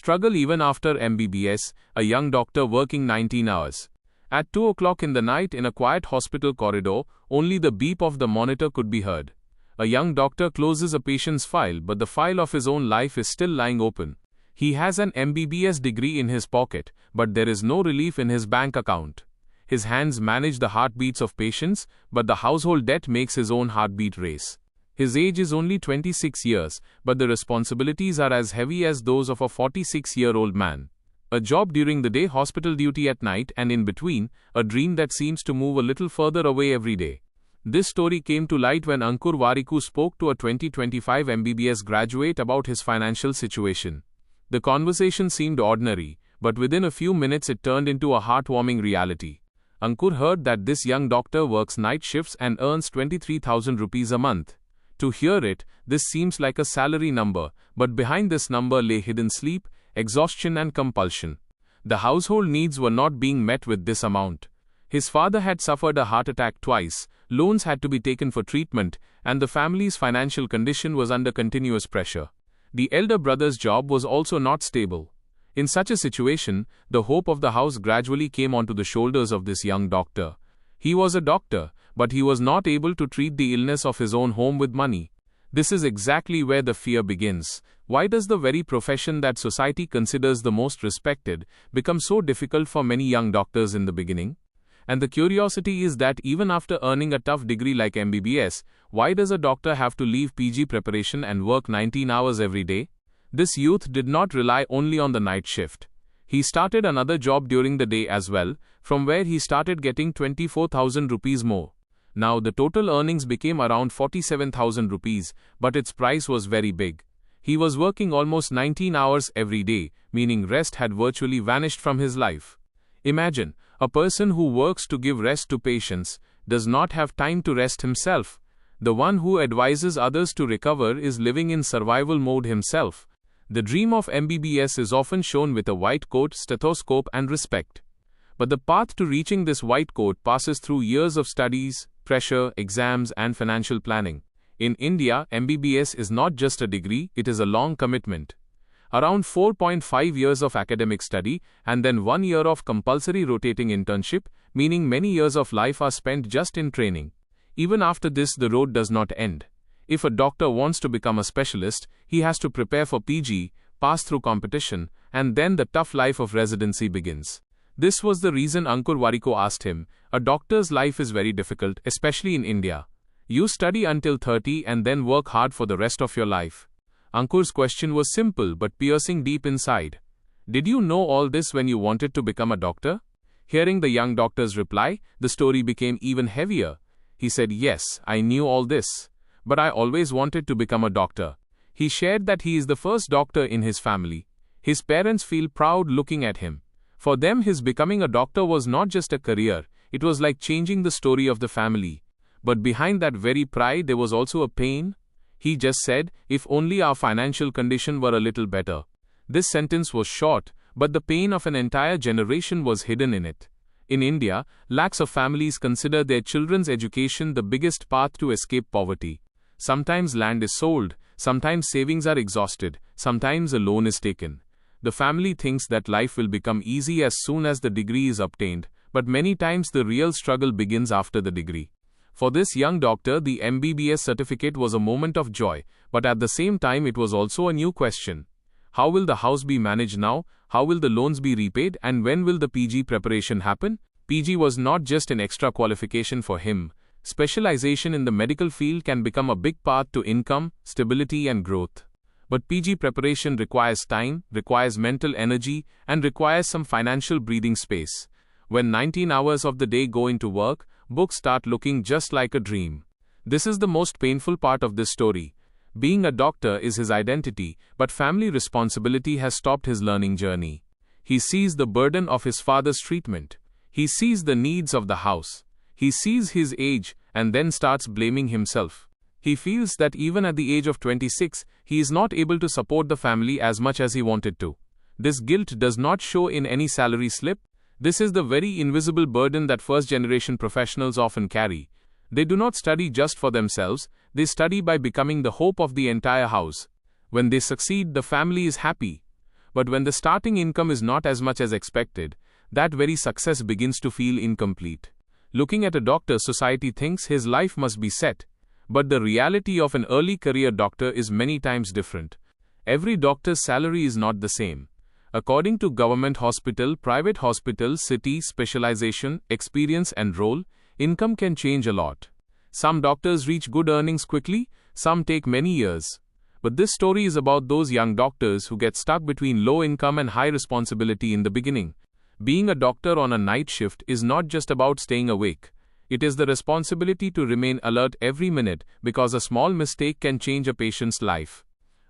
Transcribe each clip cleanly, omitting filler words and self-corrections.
struggle even after MBBS, a young doctor working 19 hours. At 2 o'clock in the night in a quiet hospital corridor, only the beep of the monitor could be heard. A young doctor closes a patient's file, but the file of his own life is still lying open. He has an MBBS degree in his pocket, but there is no relief in his bank account. His hands manage the heartbeats of patients, but the household debt makes his own heartbeat race. His age is only 26 years, but the responsibilities are as heavy as those of a 46-year-old man. A job during the day, hospital duty at night, and in between, a dream that seems to move a little further away every day. This story came to light when Ankur Warikoo spoke to a 2025 MBBS graduate about his financial situation. The conversation seemed ordinary, but within a few minutes it turned into a heartwarming reality. Ankur heard that this young doctor works night shifts and earns 23,000 rupees a month. To hear it, this seems like a salary number, but behind this number lay hidden sleep, exhaustion and compulsion. The household needs were not being met with this amount. His father had suffered a heart attack twice, loans had to be taken for treatment, and the family's financial condition was under continuous pressure. The elder brother's job was also not stable. In such a situation, the hope of the house gradually came onto the shoulders of this young doctor. He was a doctor, but he was not able to treat the illness of his own home with money. This is exactly where the fear begins. Why does the very profession that society considers the most respected become so difficult for many young doctors in the beginning? And the curiosity is that even after earning a tough degree like MBBS, why does a doctor have to leave PG preparation and work 19 hours every day? This youth did not rely only on the night shift. He started another job during the day as well, from where he started getting 24,000 rupees more. Now the total earnings became around 47,000 rupees, but its price was very big. He was working almost 19 hours every day, meaning rest had virtually vanished from his life. Imagine, a person who works to give rest to patients does not have time to rest himself. The one who advises others to recover is living in survival mode himself. The dream of MBBS is often shown with a white coat, stethoscope and respect. But the path to reaching this white coat passes through years of studies, pressure, exams and financial planning. In India, MBBS is not just a degree, it is a long commitment. Around 4.5 years of academic study and then 1 year of compulsory rotating internship, meaning many years of life are spent just in training. Even after this, the road does not end. If a doctor wants to become a specialist, he has to prepare for PG, pass through competition, and then the tough life of residency begins. This was the reason Ankur Warikoo asked him, "A doctor's life is very difficult, especially in India. You study until 30 and then work hard for the rest of your life." Ankur's question was simple but piercing deep inside. Did you know all this when you wanted to become a doctor? Hearing the young doctor's reply, the story became even heavier. He said, "Yes, I knew all this, but I always wanted to become a doctor." He shared that he is the first doctor in his family. His parents feel proud looking at him. For them, his becoming a doctor was not just a career, it was like changing the story of the family. But behind that very pride, there was also a pain. He just said, "If only our financial condition were a little better." This sentence was short, but the pain of an entire generation was hidden in it. In India, lakhs of families consider their children's education the biggest path to escape poverty. Sometimes land is sold, sometimes savings are exhausted, sometimes a loan is taken. The family thinks that life will become easy as soon as the degree is obtained, but many times the real struggle begins after the degree. For this young doctor, the MBBS certificate was a moment of joy, but at the same time it was also a new question. How will the house be managed now? How will the loans be repaid? And when will the PG preparation happen? PG was not just an extra qualification for him. Specialization in the medical field can become a big path to income, stability and growth. But PG preparation requires time, requires mental energy, and requires some financial breathing space. When 19 hours of the day go into work, books start looking just like a dream. This is the most painful part of this story. Being a doctor is his identity, but family responsibility has stopped his learning journey. He sees the burden of his father's treatment. He sees the needs of the house. He sees his age and then starts blaming himself. He feels that even at the age of 26, he is not able to support the family as much as he wanted to. This guilt does not show in any salary slip. This is the very invisible burden that first-generation professionals often carry. They do not study just for themselves, they study by becoming the hope of the entire house. When they succeed, the family is happy. But when the starting income is not as much as expected, that very success begins to feel incomplete. Looking at a doctor, society thinks his life must be set. But the reality of an early career doctor is many times different. Every doctor's salary is not the same. According to government hospital, private hospital, city, specialization, experience and role, income can change a lot. Some doctors reach good earnings quickly, some take many years. But this story is about those young doctors who get stuck between low income and high responsibility in the beginning. Being a doctor on a night shift is not just about staying awake. It is the responsibility to remain alert every minute, because a small mistake can change a patient's life.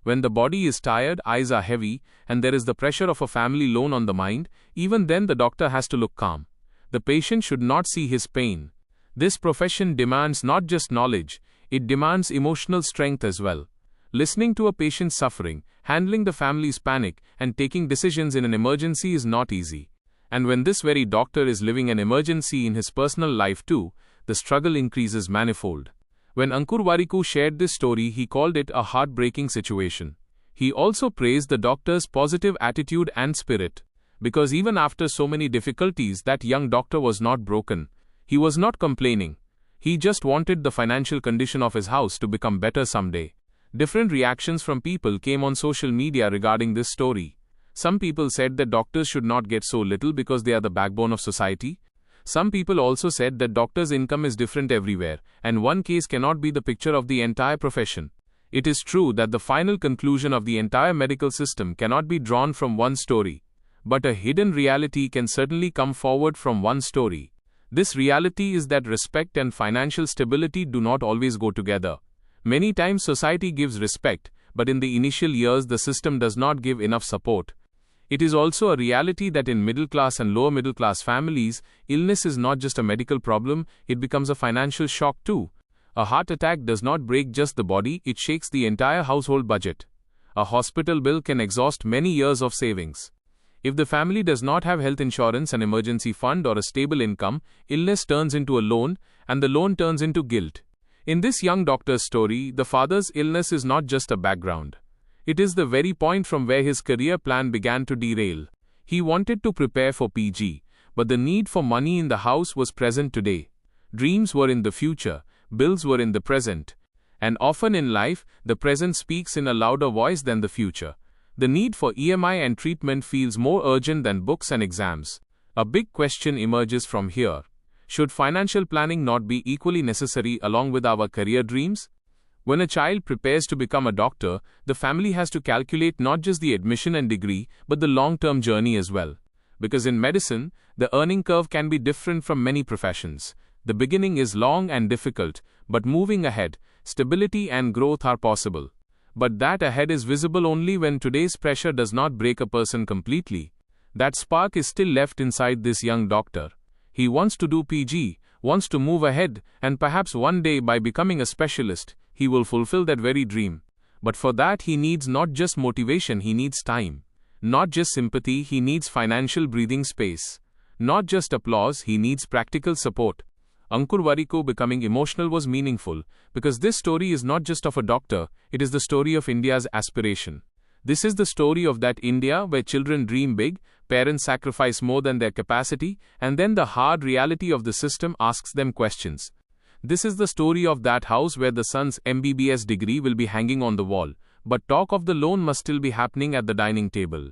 When the body is tired, eyes are heavy, and there is the pressure of a family loan on the mind, even then the doctor has to look calm. The patient should not see his pain. This profession demands not just knowledge, it demands emotional strength as well. Listening to a patient's suffering, handling the family's panic, and taking decisions in an emergency is not easy. And when this very doctor is living an emergency in his personal life too, the struggle increases manifold. When Ankur Warikoo shared this story, he called it a heartbreaking situation. He also praised the doctor's positive attitude and spirit. Because even after so many difficulties, that young doctor was not broken. He was not complaining. He just wanted the financial condition of his house to become better someday. Different reactions from people came on social media regarding this story. Some people said that doctors should not get so little because they are the backbone of society. Some people also said that doctors' income is different everywhere, and one case cannot be the picture of the entire profession. It is true that the final conclusion of the entire medical system cannot be drawn from one story. But a hidden reality can certainly come forward from one story. This reality is that respect and financial stability do not always go together. Many times society gives respect, but in the initial years the system does not give enough support. It is also a reality that in middle class and lower middle class families, illness is not just a medical problem, it becomes a financial shock too. A heart attack does not break just the body, it shakes the entire household budget. A hospital bill can exhaust many years of savings. If the family does not have health insurance, an emergency fund or a stable income, illness turns into a loan, and the loan turns into guilt. In this young doctor's story, the father's illness is not just a background. It is the very point from where his career plan began to derail. He wanted to prepare for PG, but the need for money in the house was present today. Dreams were in the future, bills were in the present. And often in life, the present speaks in a louder voice than the future. The need for EMI and treatment feels more urgent than books and exams. A big question emerges from here. Should financial planning not be equally necessary along with our career dreams? When a child prepares to become a doctor, the family has to calculate not just the admission and degree, but the long-term journey as well. Because in medicine, the earning curve can be different from many professions. The beginning is long and difficult, but moving ahead, stability and growth are possible. But that ahead is visible only when today's pressure does not break a person completely. That spark is still left inside this young doctor. He wants to do PG, wants to move ahead, and perhaps one day by becoming a specialist, he will fulfill that very dream. But for that he needs not just motivation, he needs time. Not just sympathy, he needs financial breathing space. Not just applause, he needs practical support. Ankur Warikoo becoming emotional was meaningful, because this story is not just of a doctor, it is the story of India's aspiration. This is the story of that India where children dream big, parents sacrifice more than their capacity, and then the hard reality of the system asks them questions. This is the story of that house where the son's MBBS degree will be hanging on the wall, but talk of the loan must still be happening at the dining table.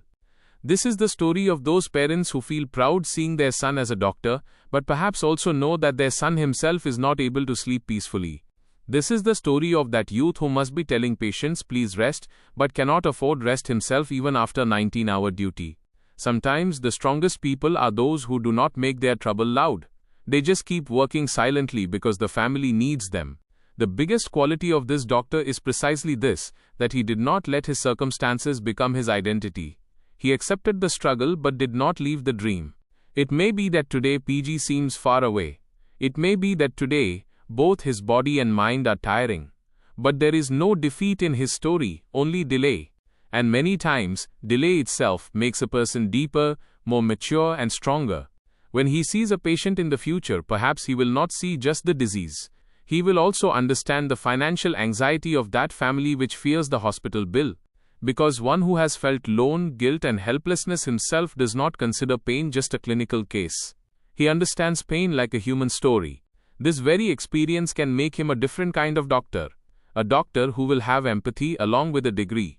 This is the story of those parents who feel proud seeing their son as a doctor, but perhaps also know that their son himself is not able to sleep peacefully. This is the story of that youth who must be telling patients please rest, but cannot afford rest himself even after 19-hour duty. Sometimes the strongest people are those who do not make their trouble loud. They just keep working silently because the family needs them. The biggest quality of this doctor is precisely this, that he did not let his circumstances become his identity. He accepted the struggle but did not leave the dream. It may be that today PG seems far away. It may be that today both his body and mind are tiring. But there is no defeat in his story, only delay. And many times, delay itself makes a person deeper, more mature and stronger. When he sees a patient in the future, perhaps he will not see just the disease. He will also understand the financial anxiety of that family which fears the hospital bill. Because one who has felt lone, guilt and helplessness himself does not consider pain just a clinical case. He understands pain like a human story. This very experience can make him a different kind of doctor. A doctor who will have empathy along with a degree.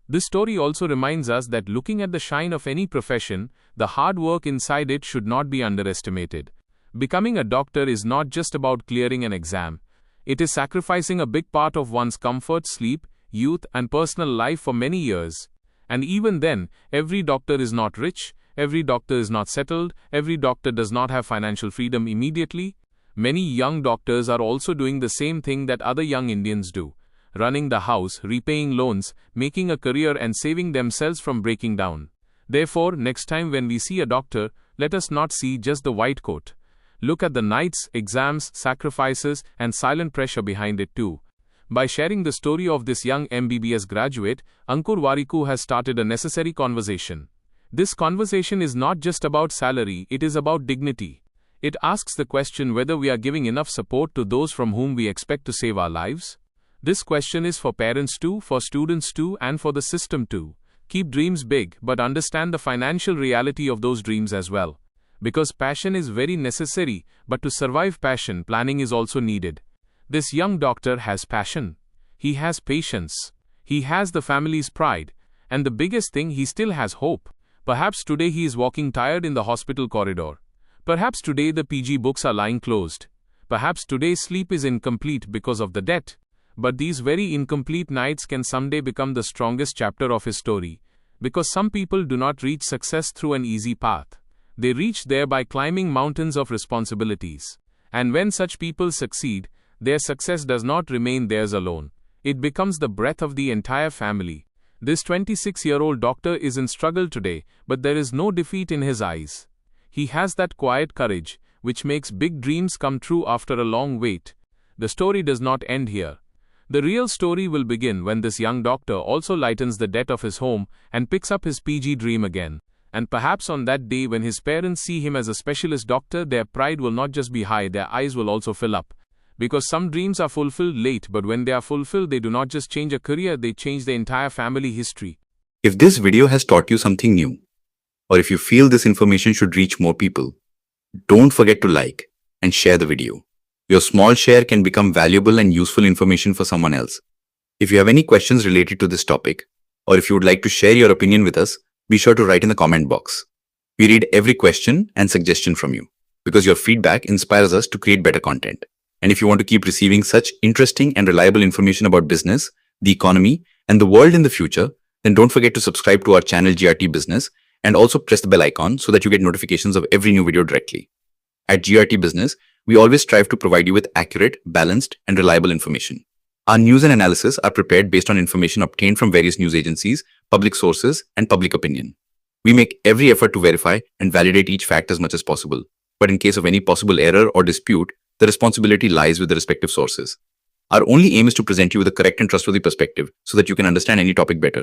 This story also reminds us that looking at the shine of any profession, the hard work inside it should not be underestimated. Becoming a doctor is not just about clearing an exam. It is sacrificing a big part of one's comfort, sleep, youth and personal life for many years. And even then, every doctor is not rich, every doctor is not settled, every doctor does not have financial freedom immediately. Many young doctors are also doing the same thing that other young Indians do. Running the house, repaying loans, making a career and saving themselves from breaking down. Therefore, next time when we see a doctor, let us not see just the white coat. Look at the nights, exams, sacrifices and silent pressure behind it too. By sharing the story of this young MBBS graduate, Ankur Warikoo has started a necessary conversation. This conversation is not just about salary, it is about dignity. It asks the question whether we are giving enough support to those from whom we expect to save our lives. This question is for parents too, for students too, and for the system too. Keep dreams big, but understand the financial reality of those dreams as well. Because passion is very necessary, but to survive passion, planning is also needed. This young doctor has passion. He has patience. He has the family's pride. And the biggest thing, he still has hope. Perhaps today he is walking tired in the hospital corridor. Perhaps today the PG books are lying closed. Perhaps today's sleep is incomplete because of the debt. But these very incomplete nights can someday become the strongest chapter of his story. Because some people do not reach success through an easy path. They reach there by climbing mountains of responsibilities. And when such people succeed, their success does not remain theirs alone. It becomes the breath of the entire family. This 26-year-old doctor is in struggle today, but there is no defeat in his eyes. He has that quiet courage, which makes big dreams come true after a long wait. The story does not end here. The real story will begin when this young doctor also lightens the debt of his home and picks up his PG dream again. And perhaps on that day when his parents see him as a specialist doctor, their pride will not just be high, their eyes will also fill up. Because some dreams are fulfilled late, but when they are fulfilled, they do not just change a career, they change the entire family history. If this video has taught you something new, or if you feel this information should reach more people, don't forget to like and share the video. Your small share can become valuable and useful information for someone else. If you have any questions related to this topic, or if you would like to share your opinion with us, be sure to write in the comment box. We read every question and suggestion from you, because your feedback inspires us to create better content. And if you want to keep receiving such interesting and reliable information about business, the economy, and the world in the future, then don't forget to subscribe to our channel GRT Business and also press the bell icon so that you get notifications of every new video directly. At GRT Business, we always strive to provide you with accurate, balanced, and reliable information. Our news and analysis are prepared based on information obtained from various news agencies, public sources, and public opinion. We make every effort to verify and validate each fact as much as possible. But in case of any possible error or dispute, the responsibility lies with the respective sources. Our only aim is to present you with a correct and trustworthy perspective so that you can understand any topic better.